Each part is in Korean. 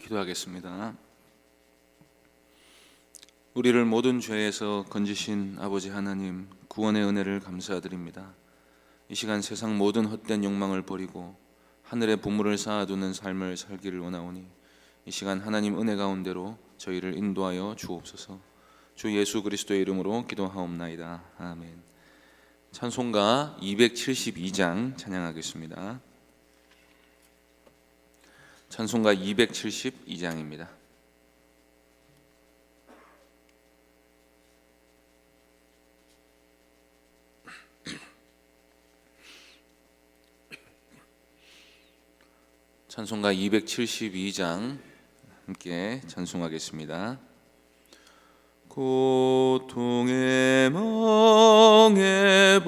기도하겠습니다. 우리를 모든 죄에서 건지신 아버지 하나님, 구원의 은혜를 감사드립니다. 이 시간 세상 모든 헛된 욕망을 버리고 하늘의 보물을 쌓아두는 삶을 살기를 원하오니 이 시간 하나님 은혜 가운데로 저희를 인도하여 주옵소서. 주 예수 그리스도의 이름으로 기도하옵나이다. 아멘. 찬송가 272장 찬양하겠습니다. 찬송가 272장입니다. 찬송가 272장 함께 찬송하겠습니다. 고통의 멍에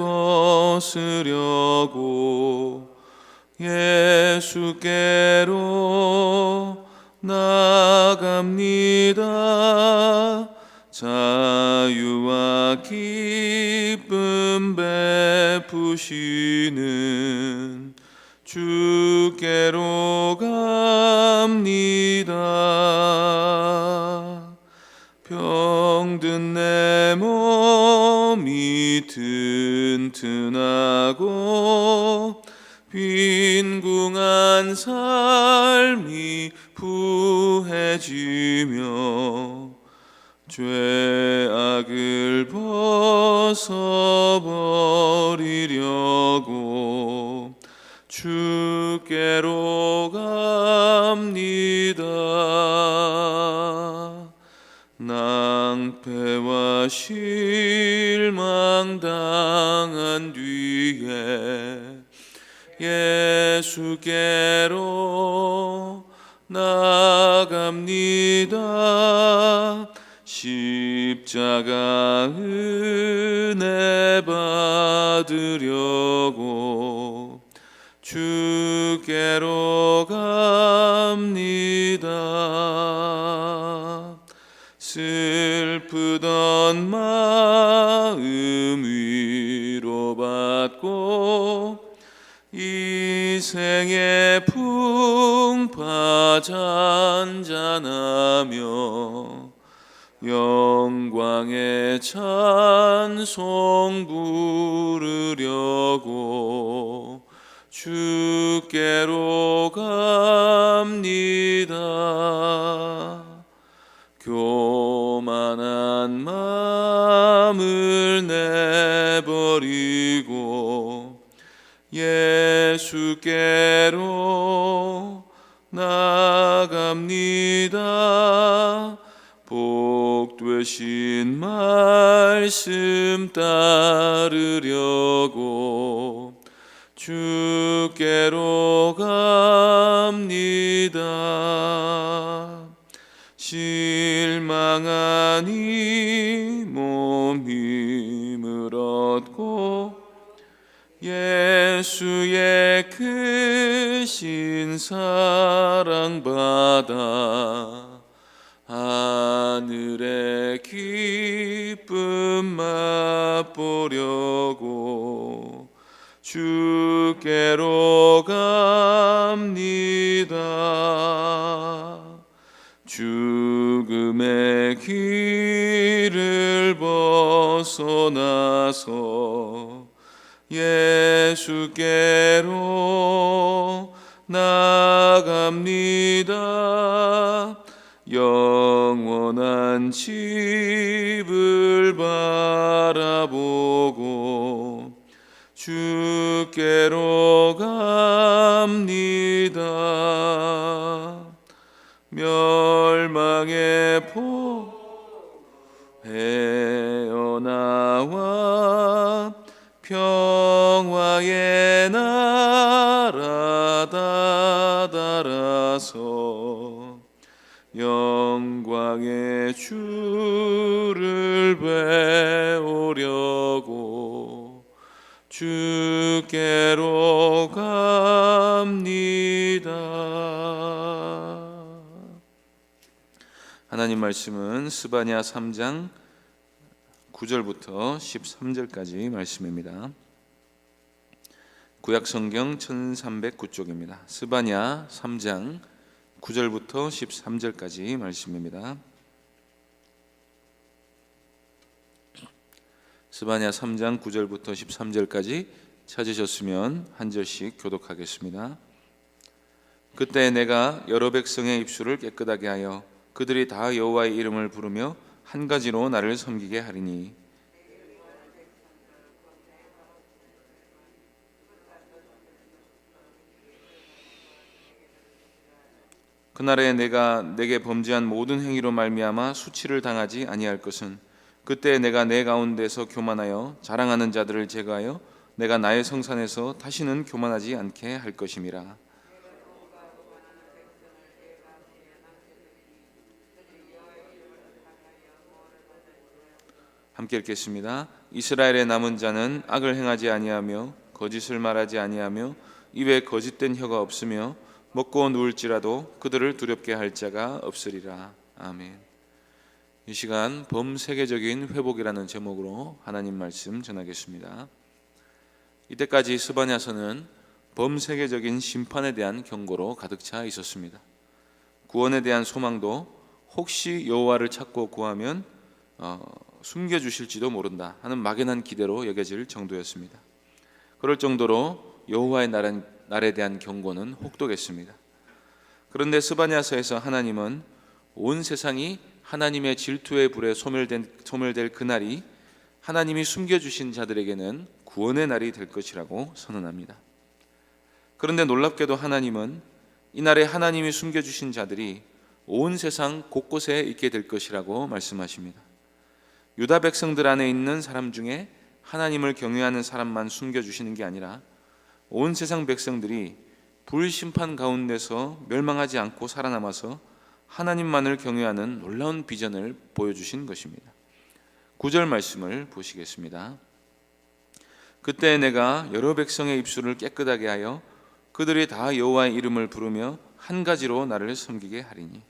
벗으려고 예수께로 나갑니다. 자유와 기쁨 베푸시는 주께로 갑니다. 병든 내 몸이 튼튼하고 빈궁한 삶이 부해지며 죄악을 벗어버리려고 주께로 갑니다. 낭패와 실망 당한 뒤에 예수께로 나갑니다. 십자가 은혜 받으려고 주께로 갑니다. 슬프던 마음 위로받고 이 생의 풍파 잔잔하며 영광의 찬송 부르려고 주께로 갑니다. 교만한 마음을 내버리고 예수께로 나갑니다. 복 되신 말씀 따르려고 주께로 갑니다. 실망한 이 몸 힘을 얻고 예수의 크신 사랑 받아 하늘의 기쁨 맛보려고 주께로 갑니다. 죽음의 길을 벗어나서 예수께로 나갑니다. 영원한 집을 바라보고 주께로 갑니다. 멸망의 포 헤어나와 평화의 나라 다다라서 영광의 주를 배우려고 주께로 갑니다. 하나님 말씀은 스바냐 3장 9절부터 13절까지 말씀입니다. 구약성경 1309쪽입니다. 스바냐 3장 9절부터 13절까지 말씀입니다. 스바냐 3장 9절부터 13절까지 찾으셨으면 한 절씩 교독하겠습니다. 그때 내가 여러 백성의 입술을 깨끗하게 하여 그들이 다 여호와의 이름을 부르며 한 가지로 나를 섬기게 하리니 그날에 내가 내게 범죄한 모든 행위로 말미암아 수치를 당하지 아니할 것은 그때 내가 내 가운데서 교만하여 자랑하는 자들을 제거하여 내가 나의 성산에서 다시는 교만하지 않게 할 것임이라. 함께 읽겠습니다. 이스라엘의 남은 자는 악을 행하지 아니하며 거짓을 말하지 아니하며 입에 거짓된 혀가 없으며 먹고 누울지라도 그들을 두렵게 할 자가 없으리라. 아멘. 이 시간 범세계적인 회복이라는 제목으로 하나님 말씀 전하겠습니다. 이때까지 스바냐서는 범세계적인 심판에 대한 경고로 가득 차 있었습니다. 구원에 대한 소망도 혹시 여호와를 찾고 구하면 숨겨주실지도 모른다 하는 막연한 기대로 여겨질 정도였습니다. 그럴 정도로 여호와의 날에 대한 경고는 혹독했습니다. 그런데 스바냐서에서 하나님은 온 세상이 하나님의 질투의 불에 소멸될 그날이 하나님이 숨겨주신 자들에게는 구원의 날이 될 것이라고 선언합니다. 그런데 놀랍게도 하나님은 이날에 하나님이 숨겨주신 자들이 온 세상 곳곳에 있게 될 것이라고 말씀하십니다. 유다 백성들 안에 있는 사람 중에 하나님을 경외하는 사람만 숨겨주시는 게 아니라 온 세상 백성들이 불심판 가운데서 멸망하지 않고 살아남아서 하나님만을 경외하는 놀라운 비전을 보여주신 것입니다. 9절 말씀을 보시겠습니다. 그때 내가 여러 백성의 입술을 깨끗하게 하여 그들이 다 여호와의 이름을 부르며 한 가지로 나를 섬기게 하리니.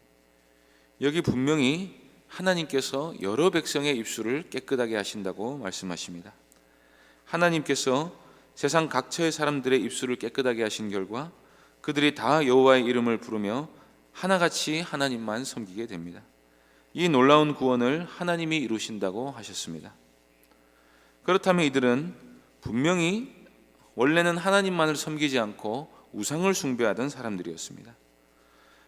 여기 분명히 하나님께서 여러 백성의 입술을 깨끗하게 하신다고 말씀하십니다. 하나님께서 세상 각처의 사람들의 입술을 깨끗하게 하신 결과 그들이 다 여호와의 이름을 부르며 하나같이 하나님만 섬기게 됩니다. 이 놀라운 구원을 하나님이 이루신다고 하셨습니다. 그렇다면 이들은 분명히 원래는 하나님만을 섬기지 않고 우상을 숭배하던 사람들이었습니다.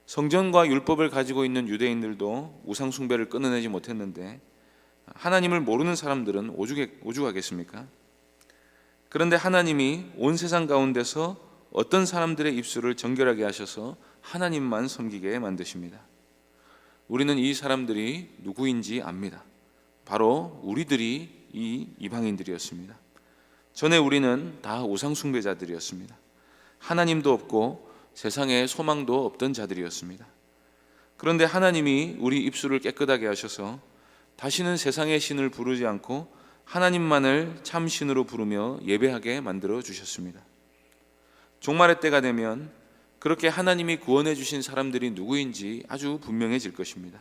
성전과 율법을 가지고 있는 유대인들도 우상 숭배를 끊어내지 못했는데 하나님을 모르는 사람들은 오죽하겠습니까? 그런데 하나님이 온 세상 가운데서 어떤 사람들의 입술을 정결하게 하셔서 하나님만 섬기게 만드십니다. 우리는 이 사람들이 누구인지 압니다. 바로 우리들이 이 이방인들이었습니다. 전에 우리는 다 우상 숭배자들이었습니다. 하나님도 없고 세상에 소망도 없던 자들이었습니다. 그런데 하나님이 우리 입술을 깨끗하게 하셔서 다시는 세상의 신을 부르지 않고 하나님만을 참 신으로 부르며 예배하게 만들어 주셨습니다. 종말의 때가 되면 그렇게 하나님이 구원해 주신 사람들이 누구인지 아주 분명해질 것입니다.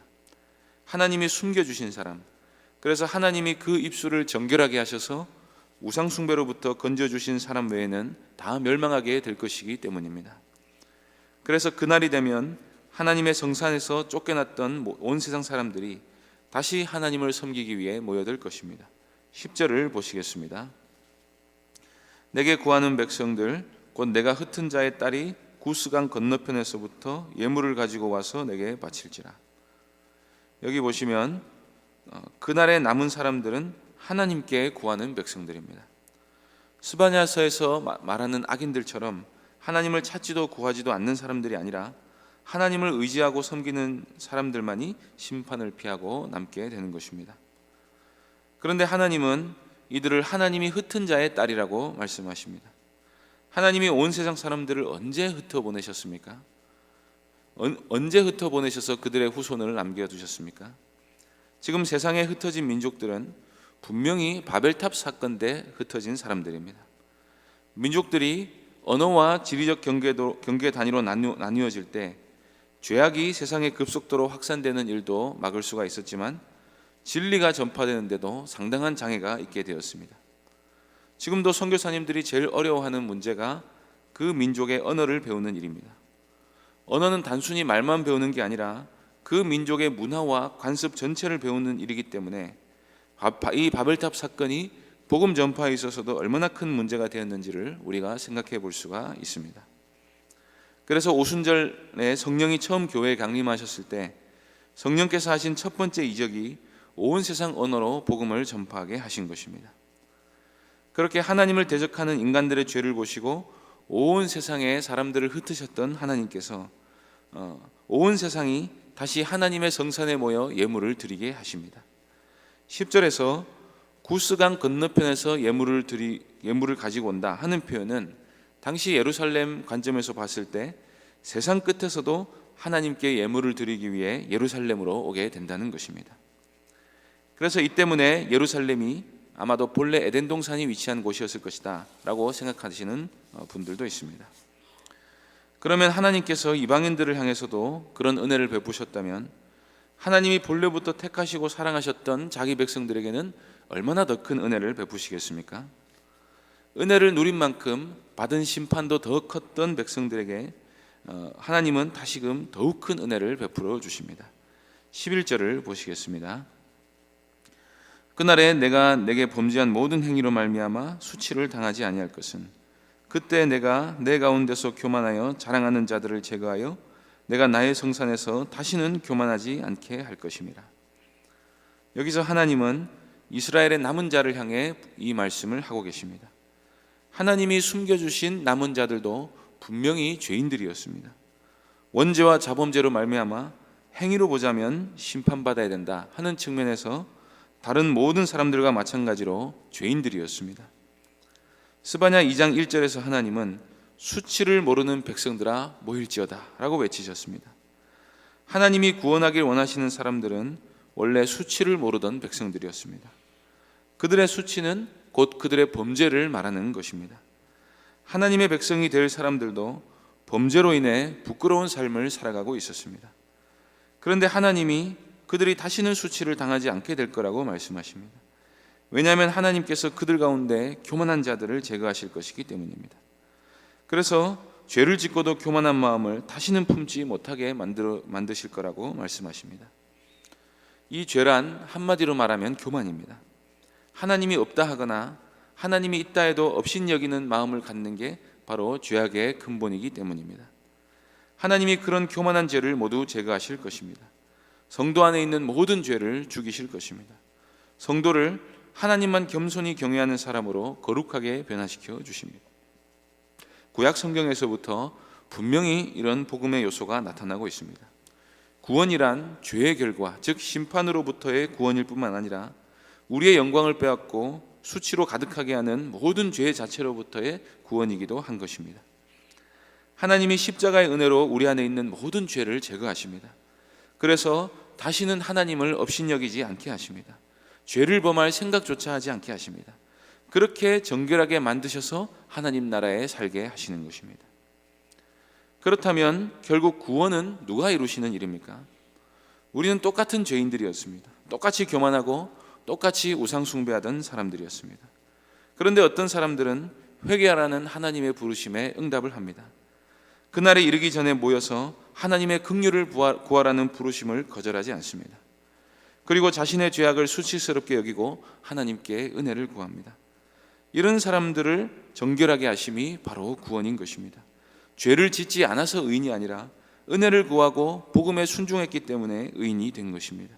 하나님이 숨겨주신 사람, 그래서 하나님이 그 입술을 정결하게 하셔서 우상 숭배로부터 건져주신 사람 외에는 다 멸망하게 될 것이기 때문입니다. 그래서 그날이 되면 하나님의 성산에서 쫓겨났던 온 세상 사람들이 다시 하나님을 섬기기 위해 모여들 것입니다. 10절을 보시겠습니다. 내게 구하는 백성들 곧 내가 흩은 자의 딸이 구스강 건너편에서부터 예물을 가지고 와서 내게 바칠지라. 여기 보시면 그날에 남은 사람들은 하나님께 구하는 백성들입니다. 스바냐서에서 말하는 악인들처럼 하나님을 찾지도 구하지도 않는 사람들이 아니라 하나님을 의지하고 섬기는 사람들만이 심판을 피하고 남게 되는 것입니다. 그런데 하나님은 이들을 하나님이 흩은 자의 딸이라고 말씀하십니다. 하나님이 온 세상 사람들을 언제 흩어보내셨습니까? 언제 흩어보내셔서 그들의 후손을 남겨두셨습니까? 지금 세상에 흩어진 민족들은 분명히 바벨탑 사건 때 흩어진 사람들입니다. 민족들이 언어와 지리적 경계 단위로 나뉘어질 때 죄악이 세상에 급속도로 확산되는 일도 막을 수가 있었지만 진리가 전파되는데도 상당한 장애가 있게 되었습니다. 지금도 선교사님들이 제일 어려워하는 문제가 그 민족의 언어를 배우는 일입니다. 언어는 단순히 말만 배우는 게 아니라 그 민족의 문화와 관습 전체를 배우는 일이기 때문에 이 바벨탑 사건이 복음 전파에 있어서도 얼마나 큰 문제가 되었는지를 우리가 생각해 볼 수가 있습니다. 그래서 오순절에 성령이 처음 교회에 강림하셨을 때 성령께서 하신 첫 번째 이적이 온 세상 언어로 복음을 전파하게 하신 것입니다. 그렇게 하나님을 대적하는 인간들의 죄를 보시고 온 세상에 사람들을 흩으셨던 하나님께서 온 세상이 다시 하나님의 성산에 모여 예물을 드리게 하십니다. 10절에서 구스강 건너편에서 예물을 가지고 온다 하는 표현은 당시 예루살렘 관점에서 봤을 때 세상 끝에서도 하나님께 예물을 드리기 위해 예루살렘으로 오게 된다는 것입니다. 그래서 이 때문에 예루살렘이 아마도 본래 에덴 동산이 위치한 곳이었을 것이다 라고 생각하시는 분들도 있습니다. 그러면 하나님께서 이방인들을 향해서도 그런 은혜를 베푸셨다면 하나님이 본래부터 택하시고 사랑하셨던 자기 백성들에게는 얼마나 더 큰 은혜를 베푸시겠습니까? 은혜를 누린 만큼 받은 심판도 더 컸던 백성들에게 하나님은 다시금 더욱 큰 은혜를 베풀어 주십니다. 11절을 보시겠습니다. 그날에 내가 내게 범죄한 모든 행위로 말미암아 수치를 당하지 아니할 것은 그때 내가 내 가운데서 교만하여 자랑하는 자들을 제거하여 내가 나의 성산에서 다시는 교만하지 않게 할 것임이라. 여기서 하나님은 이스라엘의 남은 자를 향해 이 말씀을 하고 계십니다. 하나님이 숨겨주신 남은 자들도 분명히 죄인들이었습니다. 원죄와 자범죄로 말미암아 행위로 보자면 심판받아야 된다 하는 측면에서 다른 모든 사람들과 마찬가지로 죄인들이었습니다. 스바냐 2장 1절에서 하나님은 수치를 모르는 백성들아 모일지어다 라고 외치셨습니다. 하나님이 구원하길 원하시는 사람들은 원래 수치를 모르던 백성들이었습니다. 그들의 수치는 곧 그들의 범죄를 말하는 것입니다. 하나님의 백성이 될 사람들도 범죄로 인해 부끄러운 삶을 살아가고 있었습니다. 그런데 하나님이 그들이 다시는 수치를 당하지 않게 될 거라고 말씀하십니다. 왜냐하면 하나님께서 그들 가운데 교만한 자들을 제거하실 것이기 때문입니다. 그래서 죄를 짓고도 교만한 마음을 다시는 품지 못하게 만드실 거라고 말씀하십니다. 이 죄란 한마디로 말하면 교만입니다. 하나님이 없다 하거나 하나님이 있다 해도 업신여기는 마음을 갖는 게 바로 죄악의 근본이기 때문입니다. 하나님이 그런 교만한 죄를 모두 제거하실 것입니다. 성도 안에 있는 모든 죄를 죽이실 것입니다. 성도를 하나님만 겸손히 경외하는 사람으로 거룩하게 변화시켜 주십니다. 구약 성경에서부터 분명히 이런 복음의 요소가 나타나고 있습니다. 구원이란 죄의 결과, 즉 심판으로부터의 구원일 뿐만 아니라 우리의 영광을 빼앗고 수치로 가득하게 하는 모든 죄 자체로부터의 구원이기도 한 것입니다. 하나님이 십자가의 은혜로 우리 안에 있는 모든 죄를 제거하십니다. 그래서 다시는 하나님을 업신여기지 않게 하십니다. 죄를 범할 생각조차 하지 않게 하십니다. 그렇게 정결하게 만드셔서 하나님 나라에 살게 하시는 것입니다. 그렇다면 결국 구원은 누가 이루시는 일입니까? 우리는 똑같은 죄인들이었습니다. 똑같이 교만하고 똑같이 우상 숭배하던 사람들이었습니다. 그런데 어떤 사람들은 회개하라는 하나님의 부르심에 응답을 합니다. 그날에 이르기 전에 모여서 하나님의 긍휼을 구하라는 부르심을 거절하지 않습니다. 그리고 자신의 죄악을 수치스럽게 여기고 하나님께 은혜를 구합니다. 이런 사람들을 정결하게 하심이 바로 구원인 것입니다. 죄를 짓지 않아서 의인이 아니라 은혜를 구하고 복음에 순종했기 때문에 의인이 된 것입니다.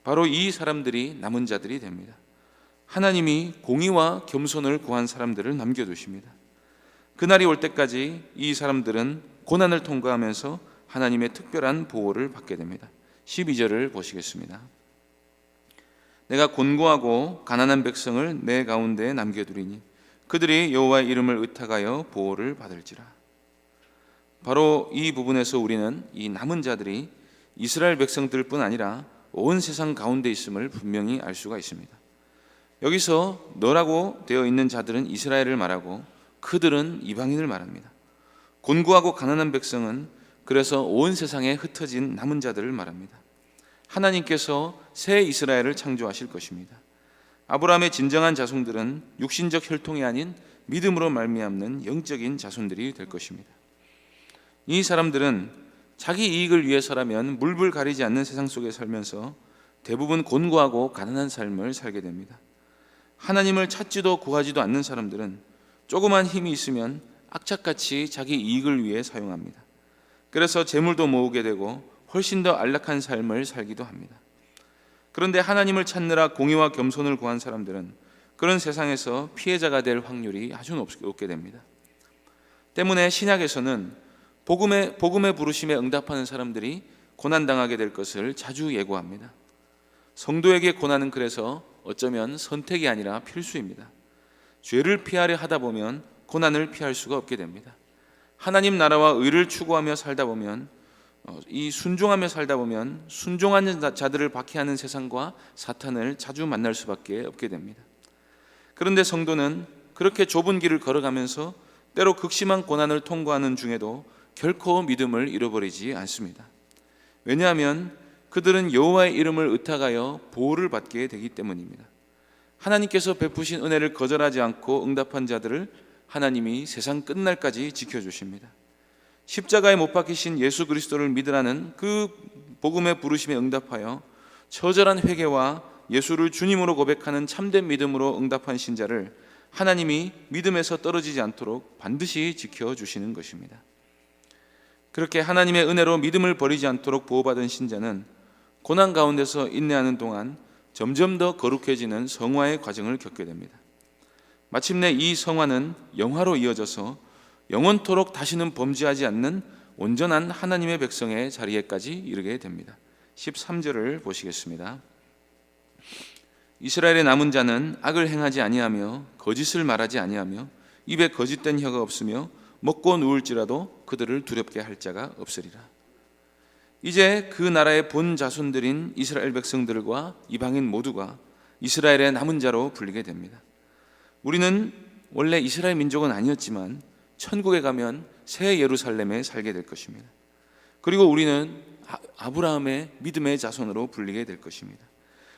바로 이 사람들이 남은 자들이 됩니다. 하나님이 공의와 겸손을 구한 사람들을 남겨두십니다. 그날이 올 때까지 이 사람들은 고난을 통과하면서 하나님의 특별한 보호를 받게 됩니다. 12절을 보시겠습니다. 내가 곤고하고 가난한 백성을 내 가운데에 남겨두리니 그들이 여호와의 이름을 의탁하여 보호를 받을지라. 바로 이 부분에서 우리는 이 남은 자들이 이스라엘 백성들뿐 아니라 온 세상 가운데 있음을 분명히 알 수가 있습니다. 여기서 너라고 되어 있는 자들은 이스라엘을 말하고 그들은 이방인을 말합니다. 곤고하고 가난한 백성은 그래서 온 세상에 흩어진 남은 자들을 말합니다. 하나님께서 새 이스라엘을 창조하실 것입니다. 아브라함의 진정한 자손들은 육신적 혈통이 아닌 믿음으로 말미암는 영적인 자손들이 될 것입니다. 이 사람들은 자기 이익을 위해서라면 물불 가리지 않는 세상 속에 살면서 대부분 곤고하고 가난한 삶을 살게 됩니다. 하나님을 찾지도 구하지도 않는 사람들은 조그만 힘이 있으면 악착같이 자기 이익을 위해 사용합니다. 그래서 재물도 모으게 되고 훨씬 더 안락한 삶을 살기도 합니다. 그런데 하나님을 찾느라 공의와 겸손을 구한 사람들은 그런 세상에서 피해자가 될 확률이 아주 높게 됩니다. 때문에 신약에서는 복음의 부르심에 응답하는 사람들이 고난당하게 될 것을 자주 예고합니다. 성도에게 고난은 그래서 어쩌면 선택이 아니라 필수입니다. 죄를 피하려 하다 보면 고난을 피할 수가 없게 됩니다. 하나님 나라와 의를 추구하며 살다 보면 순종하며 살다 보면 순종하는 자들을 박해하는 세상과 사탄을 자주 만날 수밖에 없게 됩니다. 그런데 성도는 그렇게 좁은 길을 걸어가면서 때로 극심한 고난을 통과하는 중에도 결코 믿음을 잃어버리지 않습니다. 왜냐하면 그들은 여호와의 이름을 의탁하여 보호를 받게 되기 때문입니다. 하나님께서 베푸신 은혜를 거절하지 않고 응답한 자들을 하나님이 세상 끝날까지 지켜주십니다. 십자가에 못 박히신 예수 그리스도를 믿으라는 그 복음의 부르심에 응답하여 처절한 회개와 예수를 주님으로 고백하는 참된 믿음으로 응답한 신자를 하나님이 믿음에서 떨어지지 않도록 반드시 지켜주시는 것입니다. 그렇게 하나님의 은혜로 믿음을 버리지 않도록 보호받은 신자는 고난 가운데서 인내하는 동안 점점 더 거룩해지는 성화의 과정을 겪게 됩니다. 마침내 이 성화는 영화로 이어져서 영원토록 다시는 범죄하지 않는 온전한 하나님의 백성의 자리에까지 이르게 됩니다. 13절을 보시겠습니다. 이스라엘의 남은 자는 악을 행하지 아니하며 거짓을 말하지 아니하며 입에 거짓된 혀가 없으며 먹고 누울지라도 그들을 두렵게 할 자가 없으리라. 이제 그 나라의 본 자손들인 이스라엘 백성들과 이방인 모두가 이스라엘의 남은 자로 불리게 됩니다. 우리는 원래 이스라엘 민족은 아니었지만 천국에 가면 새 예루살렘에 살게 될 것입니다. 그리고 우리는 아브라함의 믿음의 자손으로 불리게 될 것입니다.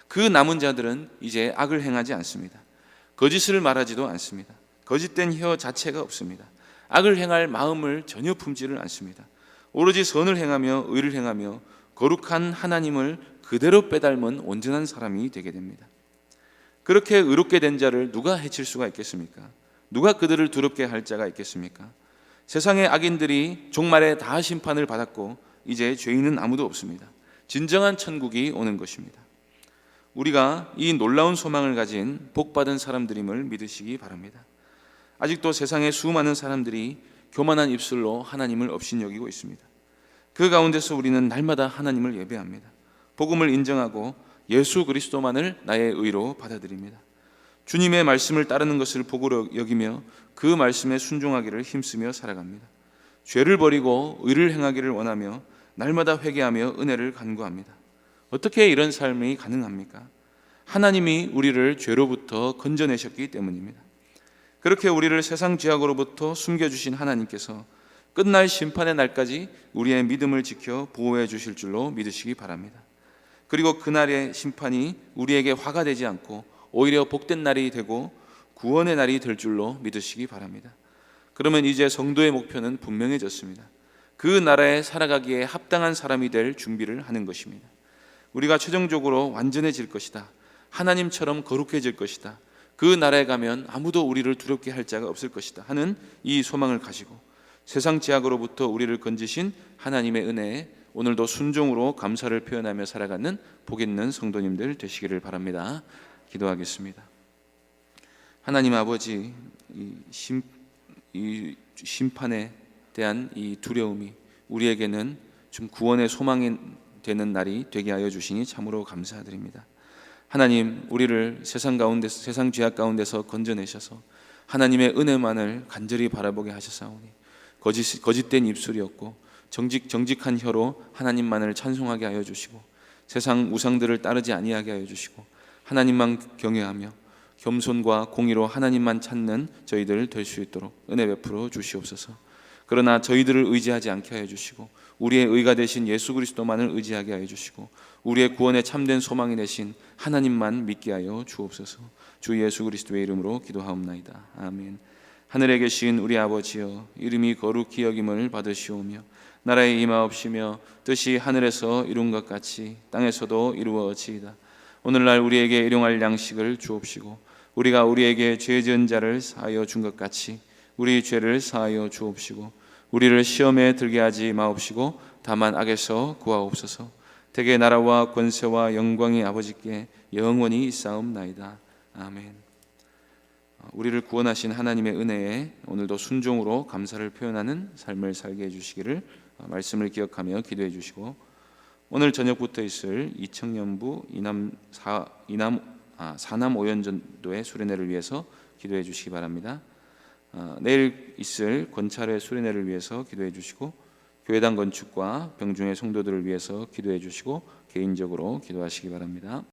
그 남은 자들은 이제 악을 행하지 않습니다. 거짓을 말하지도 않습니다. 거짓된 혀 자체가 없습니다. 악을 행할 마음을 전혀 품지를 않습니다. 오로지 선을 행하며 의를 행하며 거룩한 하나님을 그대로 빼닮은 온전한 사람이 되게 됩니다. 그렇게 의롭게 된 자를 누가 해칠 수가 있겠습니까? 누가 그들을 두렵게 할 자가 있겠습니까? 세상의 악인들이 종말에 다 심판을 받았고 이제 죄인은 아무도 없습니다. 진정한 천국이 오는 것입니다. 우리가 이 놀라운 소망을 가진 복받은 사람들임을 믿으시기 바랍니다. 아직도 세상에 수많은 사람들이 교만한 입술로 하나님을 업신여기고 있습니다. 그 가운데서 우리는 날마다 하나님을 예배합니다. 복음을 인정하고 예수 그리스도만을 나의 의로 받아들입니다. 주님의 말씀을 따르는 것을 복으로 여기며 그 말씀에 순종하기를 힘쓰며 살아갑니다. 죄를 버리고 의를 행하기를 원하며 날마다 회개하며 은혜를 간구합니다. 어떻게 이런 삶이 가능합니까? 하나님이 우리를 죄로부터 건져내셨기 때문입니다. 그렇게 우리를 세상 죄악으로부터 숨겨주신 하나님께서 끝날 심판의 날까지 우리의 믿음을 지켜 보호해 주실 줄로 믿으시기 바랍니다. 그리고 그날의 심판이 우리에게 화가 되지 않고 오히려 복된 날이 되고 구원의 날이 될 줄로 믿으시기 바랍니다. 그러면 이제 성도의 목표는 분명해졌습니다. 그 나라에 살아가기에 합당한 사람이 될 준비를 하는 것입니다. 우리가 최종적으로 완전해질 것이다. 하나님처럼 거룩해질 것이다. 그 나라에 가면 아무도 우리를 두렵게 할 자가 없을 것이다 하는 이 소망을 가지고 세상 죄악으로부터 우리를 건지신 하나님의 은혜에 오늘도 순종으로 감사를 표현하며 살아가는 복 있는 성도님들 되시기를 바랍니다. 기도하겠습니다. 하나님 아버지, 이 심판에 대한 이 두려움이 우리에게는 좀 구원의 소망이 되는 날이 되게 하여 주시니 참으로 감사드립니다. 하나님, 우리를 세상 죄악 가운데서 건져내셔서 하나님의 은혜만을 간절히 바라보게 하셨사오니 거짓된 입술이 없고 정직한 혀로 하나님만을 찬송하게 하여 주시고 세상 우상들을 따르지 아니하게 하여 주시고 하나님만 경외하며 겸손과 공의로 하나님만 찾는 저희들 될 수 있도록 은혜 베풀어 주시옵소서. 그러나 저희들을 의지하지 않게 하여 주시고 우리의 의가 되신 예수 그리스도만을 의지하게 하여 주시고 우리의 구원에 참된 소망이 되신 하나님만 믿게 하여 주옵소서. 주 예수 그리스도의 이름으로 기도하옵나이다. 아멘. 하늘에 계신 우리 아버지여, 이름이 거룩히 여김을 받으시오며 나라의 임하옵시며 뜻이 하늘에서 이룬 것 같이 땅에서도 이루어지이다. 오늘날 우리에게 일용할 양식을 주옵시고 우리가 우리에게 죄 지은 자를 사하여 준 것 같이 우리 죄를 사하여 주옵시고 우리를 시험에 들게 하지 마옵시고 다만 악에서 구하옵소서. 대개 나라와 권세와 영광이 아버지께 영원히 있사옵나이다. 아멘. 우리를 구원하신 하나님의 은혜에 오늘도 순종으로 감사를 표현하는 삶을 살게 해주시기를 말씀을 기억하며 기도해 주시고, 오늘 저녁부터 있을 이청년부 사남 오연전도의 수련회를 위해서 기도해 주시기 바랍니다. 내일 있을 권찰의 수련회를 위해서 기도해 주시고, 교회당 건축과 병중의 성도들을 위해서 기도해 주시고 개인적으로 기도하시기 바랍니다.